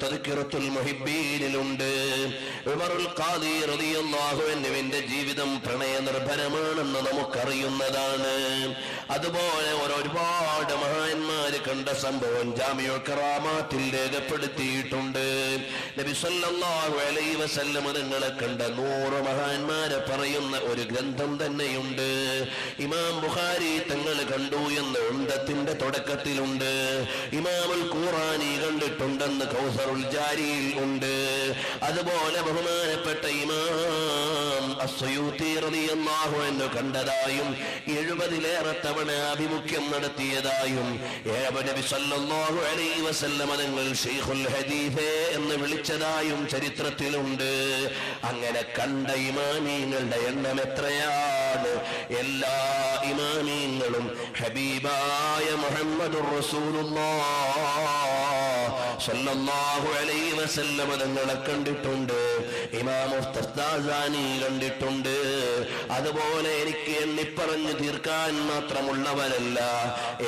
തദ്കിറത്തുൽ മുഹിബ്ബീനിലുണ്ട്. ഉമറുൽ ഖാദി റളിയല്ലാഹു അൻഹുവിന്റെ ജീവിതം പ്രണയ നിർഭരമാണെന്ന് നമുക്കറിയുന്നതാണ്. അതുപോലെ ഒരുപാട് മഹാന്മാര് കണ്ട സംഭവം ജാമിഉൽ കറാമാത്തിൽ രേഖപ്പെടുത്തിയിട്ടുണ്ട്. നബി സല്ലല്ലാഹു അലൈഹി വസല്ലം തങ്ങളെ കണ്ട 100 മഹാന്മാരെ പറയുന്ന ഒരു ഗ്രന്ഥം തന്നെയുണ്ട്. ഇമാം ബുഖാരി തങ്ങൾ കണ്ടു എന്ന് ഉംദത്തിന്റെ തുടക്കത്തിലുണ്ട്. ഇമാമുൽ ഖുറാനി കണ്ടിട്ടുണ്ടെന്ന് കൗസറുൽ ജാരിയിൽ ഉണ്ട്. അതുപോലെ ബഹുമാനപ്പെട്ട ഇമാം അസ്സയൂത്തി റളിയല്ലാഹു അൻഹു കണ്ടതായും 70ലേറെ തവണ അഭിമുഖ്യം നടത്തിയതായും നബി സല്ലല്ലാഹു അലൈഹി വസല്ലം തങ്ങൾ ശൈഖുൽ ഹദീസ് എന്ന് വിളിച്ചതായും ചരിത്രത്തിലുണ്ട്. അങ്ങനെ കണ്ട ഇമാമീങ്ങളുടെ എണ്ണം എത്രയാണ്! എല്ലാ ഇമാമീങ്ങളും ഹബീബായ മുഹമ്മദുർ റസൂലുള്ളാഹ് സല്ലല്ലാഹു അലൈഹി വസല്ലം തങ്ങളെ കണ്ടിട്ടുണ്ട്. ഇമാം തസ്താസാനി കണ്ടിട്ടുണ്ട്. അതുപോലെ എനിക്ക് എണ്ണിപ്പറഞ്ഞു തീർക്കാൻ മാത്രമുള്ളവരല്ല,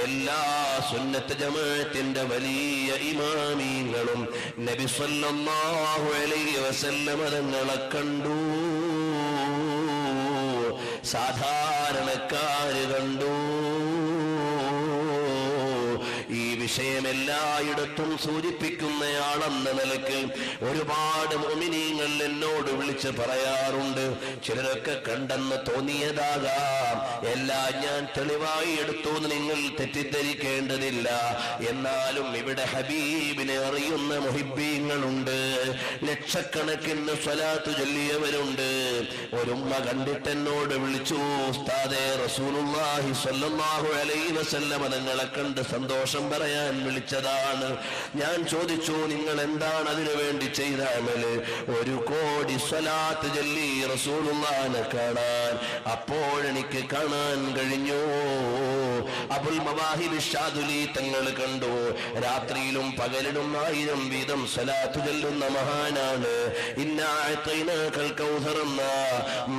എല്ലാ സുന്നത്ത് ജമാഅത്തിന്റെ വലിയ ഇമാമീങ്ങളും നബി സല്ലല്ലാഹു അലൈഹി വസല്ലം തങ്ങളെ കണ്ടു. സാധാരണക്കാര് കണ്ടു. ഈ വിഷയം എല്ലായിടത്തും സൂചിപ്പിക്കുന്നയാളെന്ന നിലയ്ക്ക് ഒരുപാട് മുഅ്മിനീങ്ങൾ എന്നോട് വിളിച്ച് പറയാറുണ്ട്. ചിലരൊക്കെ കണ്ടെന്ന് തോന്നിയതാകാം, എല്ലാം ഞാൻ തെളിവായി എടുത്തു എന്ന് നിങ്ങൾ തെറ്റിദ്ധരിക്കേണ്ടതില്ല. എന്നാലും ഇവിടെ ഹബീബിനെ അറിയുന്ന മുഹിബ്ബീങ്ങളുണ്ട്, ലക്ഷക്കണക്കിന് സ്വലാത്ത് ചൊല്ലിയവരുണ്ട്. ഒരുമ്മ കണ്ടിട്ട് എന്നോട് വിളിച്ചു, ഉസ്താദേ റസൂലുള്ളാഹി സ്വല്ലല്ലാഹു അലൈഹി വസല്ലം തങ്ങളെ കണ്ട് സന്തോഷം പറയാൻ വിളിച്ചതാണ്. ഞാൻ ചോദിച്ചു, നിങ്ങൾ എന്താണ് അതിനു വേണ്ടി ചെയ്ത അമല്? 1 കോടി സ്വലാത്ത് ചൊല്ലി റസൂലുള്ളാഹിനെ കാണാൻ. അപ്പോഴെനിക്ക് കാണാൻ കഴിഞ്ഞു. അബുൽ മവാഹിബ് ഷാദുലി തങ്ങൾ കണ്ടു. രാത്രിയിലും പകലിലും 1000 വീതം സ്വലാത്ത് ചൊല്ലുന്ന മഹാനാണ്. ഇന്നാ അഅ്തൈനാകൽ കൗസർ എന്ന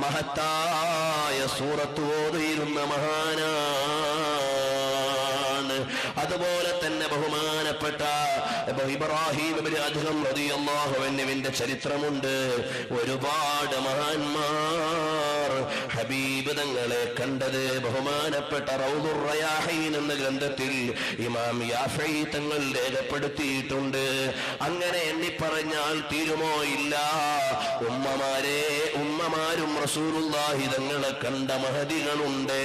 മഹത്തായ സൂറത്ത് ഓതിയിരുന്ന മഹാനാണ്. അതുപോലെ തന്നെ ബഹുമാനപ്പെട്ട ഇബ്രാഹിം ഇബ്നു അദ്ഹം റളിയല്ലാഹു അൻഹുവിന്റെ ചരിത്രമുണ്ട്. ഒരുപാട് മഹാന്മാർ ഹബീബ് തങ്ങളെ കണ്ടത് ബഹുമാനപ്പെട്ട റൗദുർ റയാഹീൻ എന്ന ഗ്രന്ഥത്തിൽ ഇമാം യാഫഈ തങ്ങൾ രേഖപ്പെടുത്തിയിട്ടുണ്ട്. അങ്ങനെ എണ്ണിപ്പറഞ്ഞാൽ തീരുമോ? ഇല്ല. ഉമ്മമാരും റസൂലുള്ളാഹി തങ്ങളെ കണ്ട മഹദികളുണ്ട്.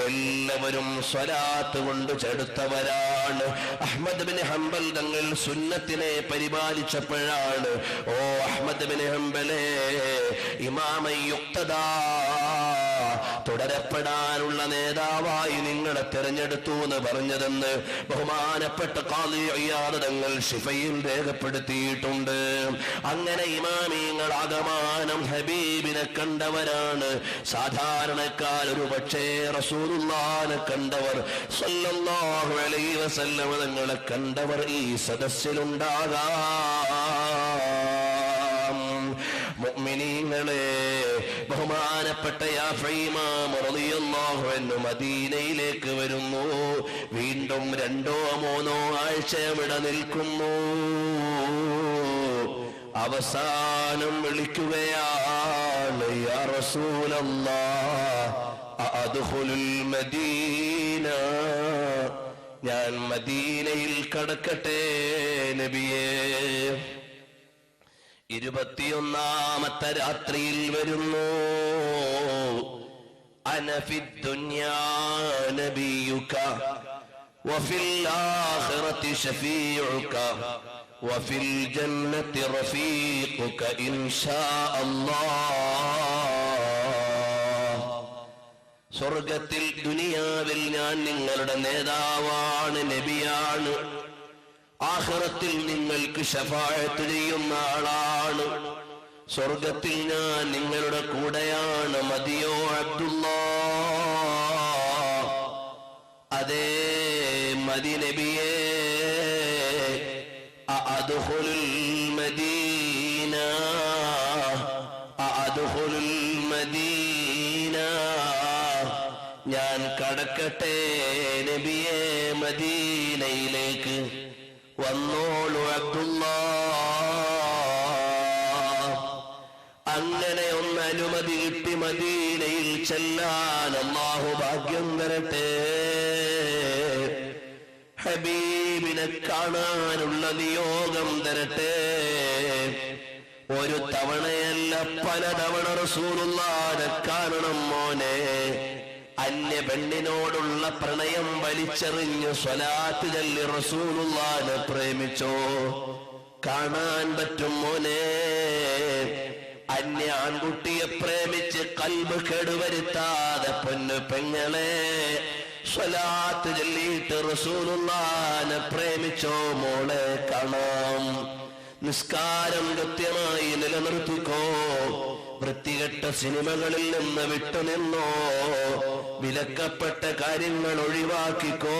എല്ലാവരും സ്വലാത്ത് കൊണ്ട് ചെടുത്തവരാണ്. അഹ്മദ് ബിൻ ഹംബൽ തങ്ങൾ സുന്നത്തിനെ പരിപാലിച്ചപ്പോഴാണ്, ഓ അഹ്മദ് ബിൻ ഹംബലേ, ഇമാമൻ യുക്തദാ, തുടരപ്പെടാനുള്ള നേതാവായി നിങ്ങളെ തിരഞ്ഞെടുത്തു എന്ന് പറഞ്ഞതെന്ന് ബഹുമാനപ്പെട്ട ഖാദി ഇയാദ് തങ്ങൾ ശിഫയിൽ രേഖപ്പെടുത്തിയിട്ടുണ്ട്. അങ്ങനെ ഇമാമീങ്ങൾ ആകമാനം ഹബീബിനെ കണ്ടവരാണ്. സാധാരണക്കാർ ഒരു പക്ഷേ റസൂലുള്ളാഹിനെ കണ്ടവർ, സല്ലല്ലാഹു അലൈഹി വസല്ലം തങ്ങളെ കണ്ടവർ ഈ സദസ്സിലുണ്ടാകാം. മുഅ്മിനീങ്ങളെ, ബഹുമാനപ്പെട്ട യാഫഈ ഇമാം റളിയല്ലാഹു അൻഹു മദീനയിലേക്ക് വരുന്നു. വീണ്ടും 2-3 ആഴ്ച ഇവിടെ നിൽക്കുന്നു. അവസാനം വിളിക്കുകയാണ്, യാ റസൂലല്ലാഹ് അദ്ഖുലുൽ മദീന, ഞാൻ മദീനയിൽ കടക്കട്ടെ നബിയേ. 21ാമത്തെ രാത്രിയിൽ വരുന്നു. അന ഫിദ്ദുനിയാ നബിയുക വഫിൽ ആഖിറതി ശഫീഉക വഫിൽ ജന്നതി റഫീഖുക ഇൻഷാ അല്ലാഹ്. സ്വർഗത്തിൽ ദുനിയാവിൽ ഞാൻ നിങ്ങളുടെ നേതാവാണ്, നബിയാണ്. ആഖിറത്തിൽ നിങ്ങൾക്ക് ശഫാഅത്ത് ചെയ്യുന്ന ആളാണ്. സ്വർഗത്തിൽ ഞാൻ നിങ്ങളുടെ കൂടെയാണ്. മതിയോ അബ്ദുല്ലാഹ്? അതേ മദി നബിയേ. അദ്ഖുലുൽ മദീന, അദ്ഖുലുൽ മദീന, ഞാൻ കടക്കട്ടെ നബിയേ മദീനയിലേക്ക്. വന്നോളൂ അബ്ദുല്ലാ. അങ്ങനെ ഒന്ന് അനുമതി കിട്ടി മദീനയിൽ ചെല്ലാൻ അല്ലാഹു ഭാഗ്യം തരട്ടെ. ഹബീബിനെ കാണാനുള്ള നിയോഗം തരട്ടെ. ഒരു തവണയല്ല പലതവണ റസൂലുള്ളാഹിനെ കാണണം മോനെ. അന്യ പെണ്ണിനോടുള്ള പ്രണയം വലിച്ചെറിഞ്ഞ് സ്വലാത്ത് ചൊല്ലി റസൂലുള്ളാഹിനെ പ്രേമിച്ചോ? കാണാൻ പറ്റും മോനെ. അന്യ ആൺകുട്ടിയെ പ്രേമിച്ച് കൽബ് കേടുവരുത്താതെ പൊന്നു പെങ്ങളെ സ്വലാത്ത് ചൊല്ലിയിട്ട് റസൂലുള്ളാഹിനെ പ്രേമിച്ചോ മോളെ? കാണാം. നിസ്കാരം കൃത്യമായി നിലനിർത്തിക്കോ. വൃത്തികെട്ട സിനിമകളിൽ നിന്ന് വിട്ടുനിന്നോ. വിലക്കപ്പെട്ട കാര്യങ്ങൾ ഒഴിവാക്കിക്കോ.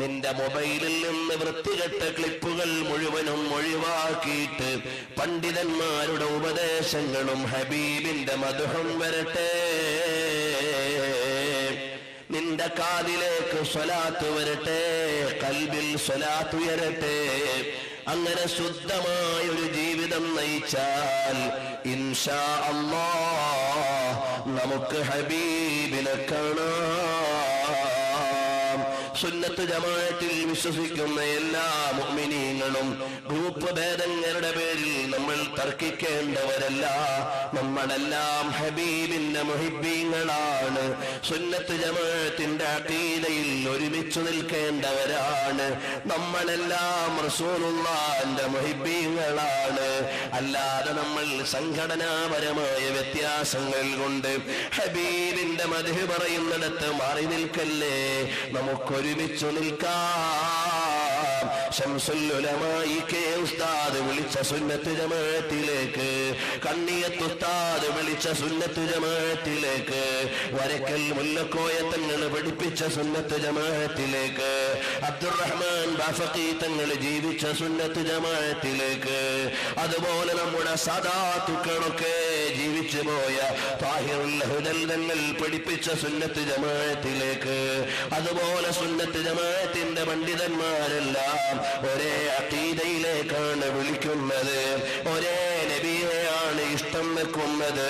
നിന്റെ മൊബൈലിൽ നിന്ന് വൃത്തികെട്ട ക്ലിപ്പുകൾ മുഴുവനും ഒഴിവാക്കിയിട്ട് പണ്ഡിതന്മാരുടെ ഉപദേശങ്ങളും ഹബീബിന്റെ മദ്ഹും വരട്ടെ. നിന്റെ കാതിലേക്ക് സ്വലാത്ത് വരട്ടെ. കൽബിൽ സ്വലാത്ത് ഉയരട്ടെ. അങ്ങനെ ശുദ്ധമായ ഒരു ജീവിതം നയിച്ചാൽ ഇൻഷാ അല്ലാഹ് നമുക്ക് ഹബീബിനെ കാണാം. സുന്നത്ത് ജമാഅത്തിൽ വിശ്വസിക്കുന്ന എല്ലാ മുഅ്മിനീങ്ങളും ഗ്രൂപ്പ് ഭേദങ്ങളുടെ പേരിൽ നമ്മൾ തർക്കിക്കേണ്ടവരല്ല. നമ്മളെല്ലാം ഹബീബിന്റെ മുഹിബ്ബീങ്ങളാണ്. സുന്നത്ത് ജമാഅത്തിന്റെ അഖീദയിൽ ഒരുമിച്ച് നിൽക്കേണ്ടവരാണ്. നമ്മളെല്ലാം റസൂലുള്ളാഹിന്റെ മുഹിബ്ബീങ്ങളാണ്. അല്ലാതെ നമ്മൾ സംഘടനാപരമായ വ്യത്യാസങ്ങൾ കൊണ്ട് ഹബീബിന്റെ മദ്ഹ് പറയുന്നിടത്ത് മാറി നിൽക്കല്ലേ. നമുക്കൊരുമിച്ച് നിൽക്കാം. ശംസുൽ ഉലമാ കെ ഉസ്താദ് വിളിച്ച സുന്നത്ത് ജമാഅത്തിലേക്ക്, കണ്ണിയത്ത് ഉസ്താദ് വിളിച്ച സുന്നത്ത് ജമാഅത്തിലേക്ക്, വരക്കൽ മുല്ലക്കോയ തങ്ങൾ പഠിപ്പിച്ച സുന്നത്ത് ജമാഅത്തിലേക്ക്, അബ്ദുറഹ്മാൻ ബാഫഖി തങ്ങൾ ജീവിച്ച സുന്നത്ത് ജമാഅത്തിലേക്ക്, അതുപോലെ നമ്മുടെ സാദാത്തുക്കളൊക്കെ ജീവിച്ചു പോയ താഹിറുൽ ഹുദൽ തങ്ങൾ പഠിപ്പിച്ച സുന്നത്ത് ജമാഅത്തിലേക്ക്, അതുപോലെ സുന്നത്ത് ജമാഅത്തിന്റെ പണ്ഡിതന്മാരെല്ലാം ഒരേ അഖീദയിലേക്കാണ് വിളിക്കുന്നത്. ഒരേ നബിയെയാണ് ഇഷ്ടം വെക്കുന്നത്.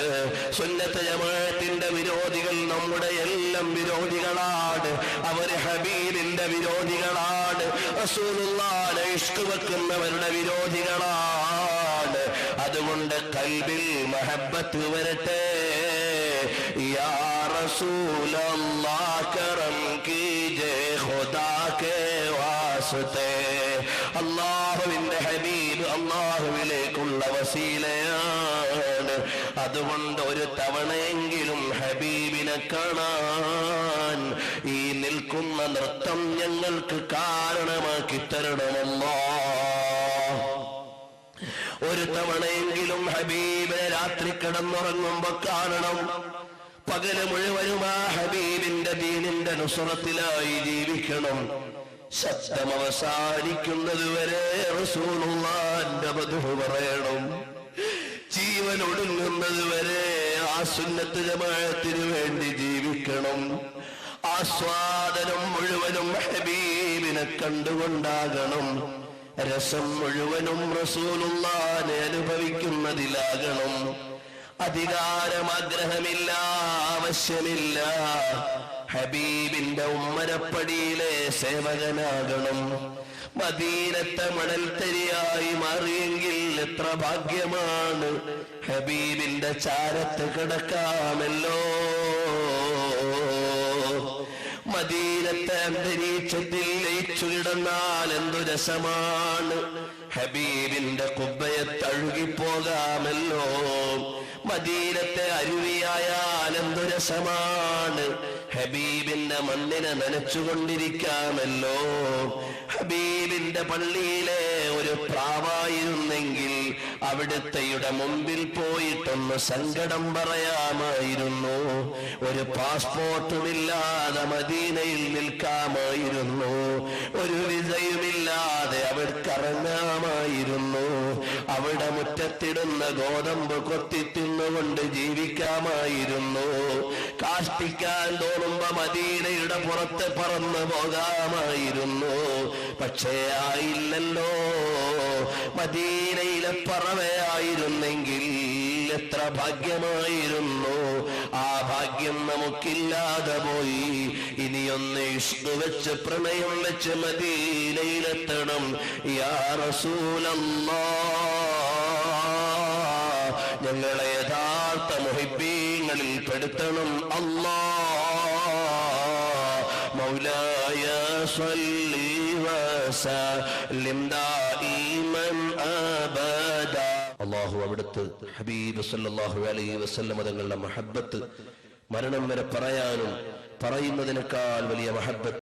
സുന്നത്ത് ജമാഅത്തിന്റെ വിരോധികൾ നമ്മുടെ എല്ലാം വിരോധികളാണ്. അവർ ഹബീബിന്റെ വിരോധികളാണ്. റസൂലുള്ളാഹിനെ ഇഷ്ക് വെക്കുന്നവരുടെ വിരോധികളാണ്. അതുകൊണ്ട് കൽബിൽ മഹബ്ബത്ത് വരട്ടെ. യാ റസൂലല്ലാഹ് കറം കീജേ ഖുദാ കേ വാസ്തേ. അല്ലാഹുവിന്റെ ഹബീബ് അല്ലാഹുവിലേക്കുള്ള വസീലയാണ്. അതുകൊണ്ട് ഒരു തവണയെങ്കിലും ഹബീബിനെ കാണാൻ ഈ നിൽക്കുന്ന നൃത്തം ഞങ്ങൾക്ക് കാരണമാക്കി തരണമല്ലാഹ്. ഒരു തവണയെങ്കിലും ഹബീബിനെ രാത്രി കിടന്നുറങ്ങുമ്പോ കാണണം. പകല് മുഴുവനും ആ ഹബീബിന്റെ ദീനിന്റെ നുസ്റത്തിലായി ജീവിക്കണം. ശബ്ദം അവസാനിക്കുന്നത് വരെ റസൂലുള്ളാഹിന്റെ മദ്ഹ് പറയണം. ജീവൻ ഒടുങ്ങുന്നത് വരെ ആ സുന്നത്ത് ജമാഅത്തിന് വേണ്ടി ജീവിക്കണം. ആസ്വാദനം മുഴുവനും ഹബീബിനെ കണ്ടുകൊണ്ടാകണം. രസം മുഴുവനും റസൂലുള്ളാഹിനെ അനുഭവിക്കുന്നതിലാകണം. അധികാരമാഗ്രഹമില്ല, ആവശ്യമില്ല. ഹബീബിന്റെ ഉമ്മരപ്പടിയിലെ സേവകനാകണം. മദീനത്തെ മണൽത്തരിയായി മാറിയെങ്കിൽ എത്ര ഭാഗ്യമാണ്. ഹബീബിന്റെ ചാരത്ത് കിടക്കാമല്ലോ. മദീനത്തെ അന്തരീക്ഷത്തിൽ ലയിച്ചു കിടന്നാൽ എന്തു രസമാണ്. ഹബീബിന്റെ കുബ്ബയെ തഴുകിപ്പോകാമല്ലോ. മദീനത്തെ അരുവിയായാൽ എന്തു രസമാണ്. ഹബീബിന്റെ മണ്ണിനെ നനച്ചുകൊണ്ടിരിക്കാമല്ലോ. ഹബീബിന്റെ പള്ളിയിലെ ഒരു പ്രാവായിരുന്നെങ്കിൽ അവിടുത്തെയുടെ മുമ്പിൽ പോയിട്ടൊന്ന് സങ്കടം പറയാമായിരുന്നു. ഒരു പാസ്പോർട്ടുമില്ലാതെ മദീനയിൽ നിൽക്കാമായിരുന്നു. ഒരു വിസയുമില്ലാതെ അവർക്കിറങ്ങാമായിരുന്നു. അവിടെ മുറ്റത്തിടുന്ന ഗോതമ്പ് കൊത്തിത്തിന്നുകൊണ്ട് ജീവിക്കാമായിരുന്നു. കാഷ്ടിക്കാൻ തോന്നുമ്പോ മദീനയുടെ പുറത്ത് പറന്നു പോകാമായിരുന്നു. പക്ഷേ ആയില്ലല്ലോ. മദീനയിലെ പറവയായിരുന്നെങ്കിൽ എത്ര ഭാഗ്യമായിരുന്നു. ആ ഭാഗ്യം നമുക്കില്ലാതെ പോയി. ഇനിയൊന്ന് ഇഷ്ക് വെച്ച് പ്രണയം വെച്ച് മദീനയിലെത്തണം. യാ റസൂലല്ലാഹ്, ഞങ്ങളെ യഥാർത്ഥ മുഹിബ്ബീങ്ങളിൽ പെടുത്തണം അല്ലാഹ്. മൗലായ സ്വല്ലി വസല്ലിം ദായിമൻ അബദ. അല്ലാഹു അവിടുത്തെ ഹബീബ് സല്ലല്ലാഹു അലൈഹി വസല്ലം തങ്ങളുടെ മഹബ്ബത്ത് മരണം വരെ പറയാനും പറയുന്നതിനേക്കാൾ വലിയ മഹബ്ബത്ത്